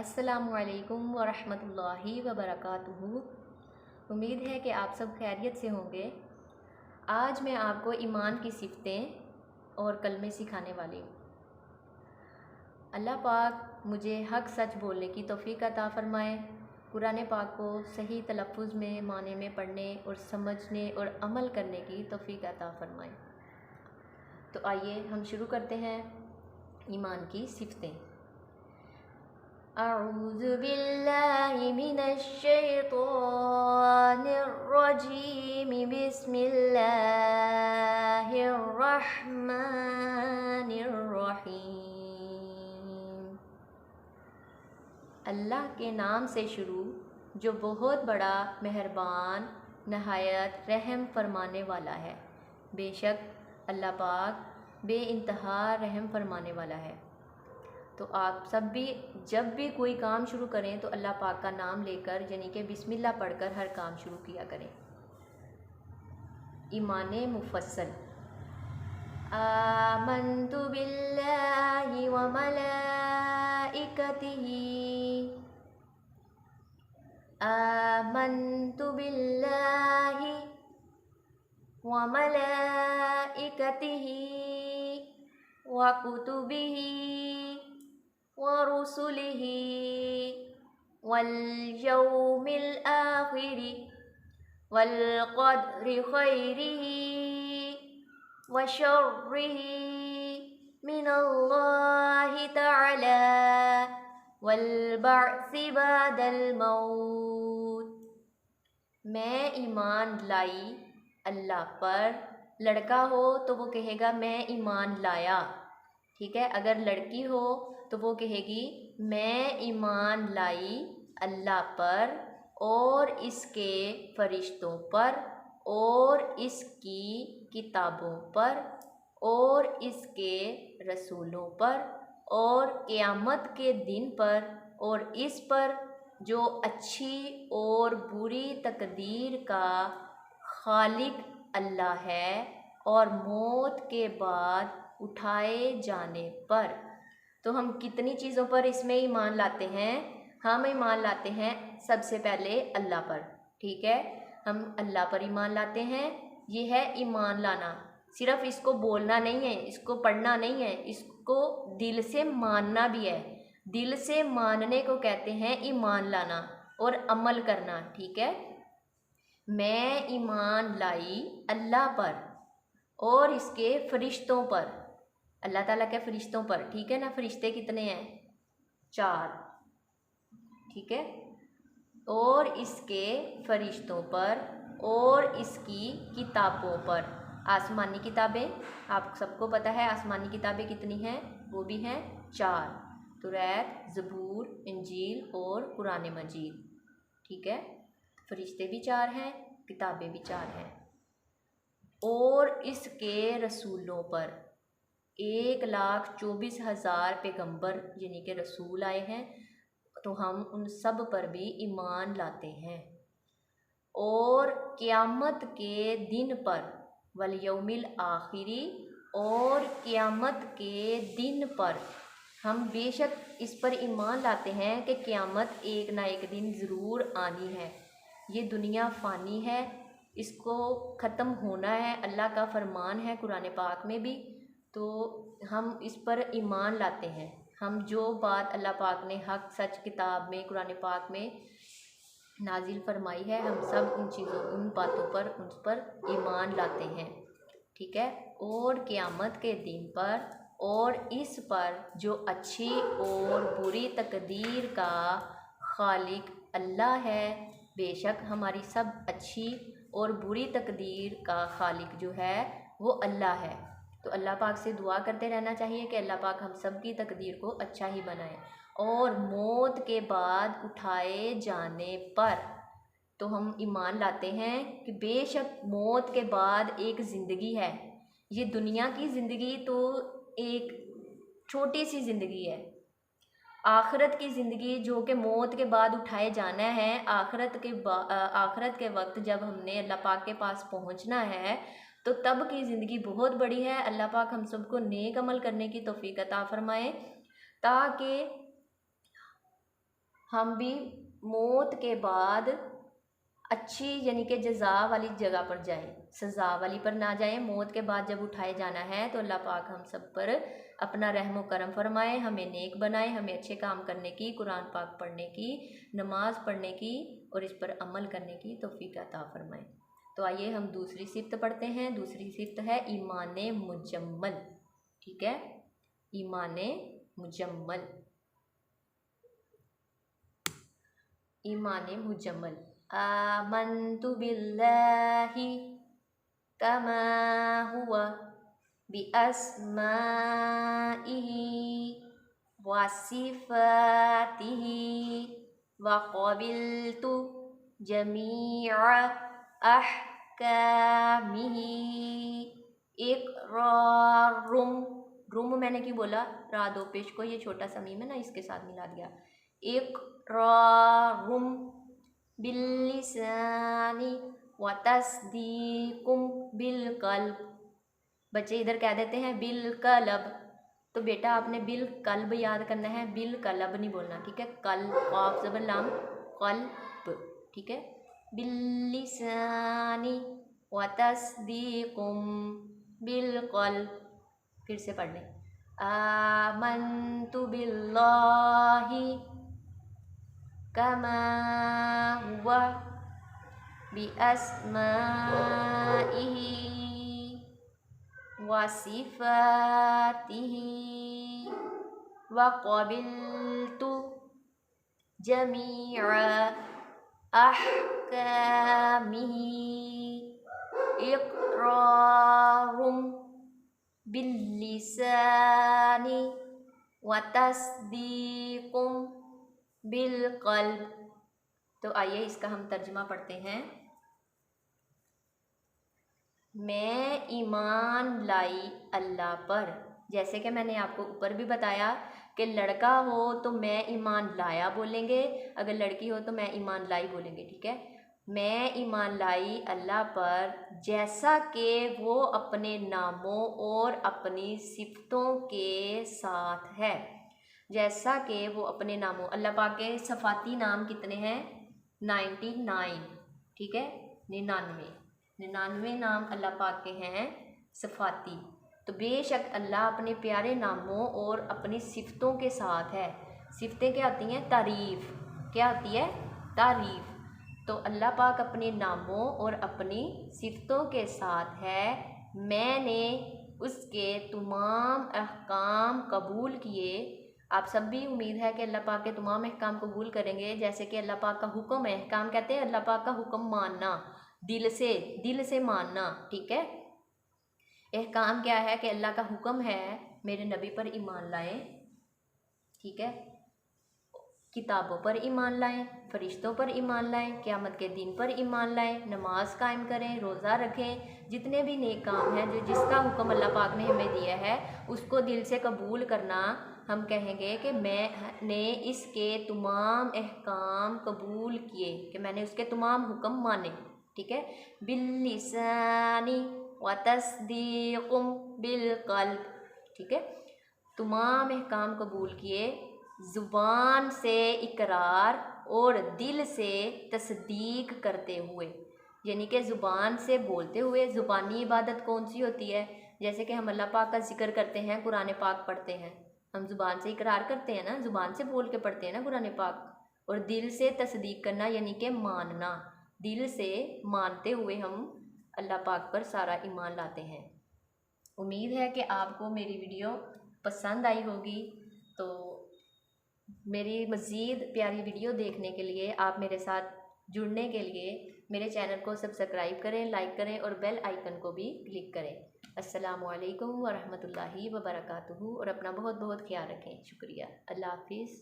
अस्सलामुअलैकुम वरहमतुल्लाहि वबरकातुहू। उम्मीद है कि आप सब खैरियत से होंगे। आज मैं आपको ईमान की सिफ़तें और कलमे सिखाने वाली हूँ। अल्लाह पाक मुझे हक़ सच बोलने की तौफ़ीक़ अता फ़रमाए, कुरान पाक को सही तलफ़्फ़ुज़ में, माने में पढ़ने और समझने और अमल करने की तौफ़ीक़ अता फ़रमाए। तो आइए हम शुरू करते हैं ईमान की सिफ़तें। अऊज़ु बिल्लाहि मिनश शैतानिर रजीम, बिस्मिल्लाहिर रहमानिर रहीम। अल्लाह के नाम से शुरू जो बहुत बड़ा मेहरबान नहायत रहम फरमाने वाला है। बेशक अल्लाह पाक बेइंतहा रहम फरमाने वाला है। तो आप सब भी जब भी कोई काम शुरू करें तो अल्लाह पाक का नाम लेकर यानी कि बिस्मिल्लाह पढ़कर हर काम शुरू किया करें। ईमान मुफस्सल। आमन्तु बिल्लाहि व मलाइकतिही, आमन्तु बिल्लाहि व मलाइकतिही व कुतुबिही व रुसुलिही वल यौमिल आखिरि वल क़द्रि खैरिही व शर्रिही मिनल्लाहि तआला वल बअसी बअदल मौत। मैं ईमान लाई अल्लाह पर। लड़का हो तो वो कहेगा मैं ईमान लाया, ठीक है। अगर लड़की हो तो वो कहेगी मैं ईमान लाई अल्लाह पर और इसके फरिश्तों पर और इसकी किताबों पर और इसके रसूलों पर और क़यामत के दिन पर और इस पर जो अच्छी और बुरी तकदीर का खालिक अल्लाह है और मौत के बाद उठाए जाने पर। तो हम कितनी चीज़ों पर इसमें ईमान लाते हैं? हम ईमान लाते हैं सबसे पहले अल्लाह पर, ठीक है। हम अल्लाह पर ईमान लाते हैं। ये है ईमान लाना। सिर्फ़ इसको बोलना नहीं है, इसको पढ़ना नहीं है, इसको दिल से मानना भी है। दिल से मानने को कहते हैं ईमान लाना और अमल करना, ठीक है। मैं ईमान लाई अल्लाह पर और इसके फरिश्तों पर, अल्लाह ताला के फरिश्तों पर, ठीक है ना। फरिश्ते कितने हैं? 4, ठीक है। और इसके फरिश्तों पर और इसकी किताबों पर। आसमानी किताबें आप सबको पता है, आसमानी किताबें कितनी हैं? वो भी हैं 4, तौरात, ज़बूर, इंजील और कुरान मजीद, ठीक है। फरिश्ते भी 4 हैं, किताबें भी 4 हैं। और इसके रसूलों पर 1,24,000 पैगंबर यानी कि रसूल आए हैं, तो हम उन सब पर भी ईमान लाते हैं। और क़यामत के दिन पर, वल यौमिल आखिरी, और क़यामत के दिन पर हम बेशक इस पर ईमान लाते हैं कि क़यामत एक ना एक दिन ज़रूर आनी है। ये दुनिया फ़ानी है, इसको ख़त्म होना है, अल्लाह का फरमान है कुरान पाक में भी। तो हम इस पर ईमान लाते हैं। हम जो बात अल्लाह पाक ने हक़ सच किताब में, कुरान पाक में नाजिल फरमाई है, हम सब उन चीज़ों, उन बातों पर, उन पर ईमान लाते हैं, ठीक है। और क़यामत के दिन पर और इस पर जो अच्छी और बुरी तकदीर का खालिक अल्लाह है। बेशक हमारी सब अच्छी और बुरी तकदीर का खालिक जो है वो अल्लाह है। तो अल्लाह पाक से दुआ करते रहना चाहिए कि अल्लाह पाक हम सब की तकदीर को अच्छा ही बनाए। और मौत के बाद उठाए जाने पर तो हम ईमान लाते हैं कि बेशक मौत के बाद एक ज़िंदगी है। ये दुनिया की ज़िंदगी तो एक छोटी सी ज़िंदगी है। आखिरत की ज़िंदगी जो कि मौत के बाद उठाए जाना है, आखिरत के वक्त जब हमने अल्लाह पाक के पास पहुंचना है तो तब की ज़िंदगी बहुत बड़ी है। अल्लाह पाक हम सबको नेक अमल करने की तौफीक अता फ़रमाए ताकि हम भी मौत के बाद अच्छी यानी कि जज़ा वाली जगह पर जाएं, सज़ा वाली पर ना जाएं। मौत के बाद जब उठाए जाना है तो अल्लाह पाक हम सब पर अपना रहम व करम फरमाए, हमें नेक बनाए, हमें अच्छे काम करने की, कुरान पाक पढ़ने की, नमाज पढ़ने की और इस पर अमल करने की तौफीक अता फरमाए। तो आइए हम दूसरी सिफ्त पढ़ते हैं। दूसरी सिफ्त है ईमान मुजम्मल। ठीक है, ईमान मुजम्मल। ईमान मुजम्मल। आमन्तु बिल्लाहि कमा हुवा बिअस्माइहि व सिफातिहि व क़बिलतु जमीअ अहकामिहि। इक़रारुम, रुम मैंने क्यों बोला, रा दो पेश को ये छोटा सा मीम है ना, इसके साथ मिला दिया। इक़रारुम बिल्लिसानी व तस्दीकुम बिलक़ल्ब। बच्चे इधर कह देते हैं बिलक़लब, तो बेटा आपने बिलक़ल्ब याद करना है, बिलक़लब नहीं बोलना। ठीक है, कल क़ाफ ज़बर लाम क़ल्ब। ठीक है, बिल्लिसानी व तस्दीकुम बिलक़ल्ब। फिर से पढ़ लें। आमन्तु बिल्लाहि कमा हुवा बिअस्माइहि व सिफातिहि व क़बिलतु जमीअ अहकामिहि। इक़रारुम बिल्लिसानी व तस्दीकुम बिलक़ल्ब। तो आइए इसका हम तर्जुमा पढ़ते हैं। मैं ईमान लाई अल्लाह पर, जैसे कि मैंने आपको ऊपर भी बताया कि लड़का हो तो मैं ईमान लाया बोलेंगे, अगर लड़की हो तो मैं ईमान लाई बोलेंगे। ठीक है, मैं ईमान लाई अल्लाह पर जैसा कि वो अपने नामों और अपनी सिफ़तों के साथ है। जैसा कि वो अपने नामों, अल्लाह पाक के सफ़ाती नाम कितने हैं? 99। ठीक है, 99 नाम अल्लाह पाक के हैं सफ़ाती। तो बेशक अल्लाह अपने प्यारे नामों और अपनी सिफ़तों के साथ है। सिफ़तें क्या होती हैं? तारीफ़। क्या होती है? तारीफ़। तो अल्लाह पाक अपने नामों और अपनी सिफ़तों के साथ है। मैंने उसके तमाम अहकाम कबूल किए। आप सब भी उम्मीद है कि अल्लाह पाक के तमाम अहकाम कबूल करेंगे। जैसे कि अल्लाह पाक का हुक्म है, अहकाम कहते हैं अल्लाह पाक का हुक्म मानना, दिल से मानना। ठीक है, अहकाम क्या है कि अल्लाह का हुक्म है मेरे नबी पर ईमान लाएं। ठीक है, किताबों पर ईमान लाएं, फरिश्तों पर ईमान लाएं, क़यामत के दिन पर ईमान लाएं, नमाज कायम करें, रोज़ा रखें, जितने भी नेक काम हैं जो जिसका हुक्म अल्लाह पाक ने हमें दिया है उसको दिल से कबूल करना। हम कहेंगे कि मैंने इसके तमाम अहकाम कबूल किए, कि मैंने उसके तमाम हुक्म माने। ठीक है, बिल्लिसानी व तस्दीकुम बिलक़ल्ब। ठीक है, तमाम अहकाम कबूल किए, ज़ुबान से इकरार और दिल से तस्दीक करते हुए, यानी कि ज़ुबान से बोलते हुए। ज़ुबानी इबादत कौन सी होती है? जैसे कि हम अल्लाह पाक का जिक्र करते हैं, कुरान पाक पढ़ते हैं, हम ज़ुबान से इकरार करते हैं ना, ज़ुबान से बोल के पढ़ते हैं ना कुरान पाक। और दिल से तस्दीक करना यानी कि मानना, दिल से मानते हुए हम अल्लाह पाक पर सारा ईमान लाते हैं। उम्मीद है कि आपको मेरी वीडियो पसंद आई होगी। तो मेरी मज़ीद प्यारी वीडियो देखने के लिए, आप मेरे साथ जुड़ने के लिए मेरे चैनल को सब्सक्राइब करें, लाइक करें और बेल आइकन को भी क्लिक करें। अस्सलामु अलैकुम व रहमतुल्लाहि व बरकातुहू। और अपना बहुत बहुत ख्याल रखें। शुक्रिया। अल्लाह हाफिज़।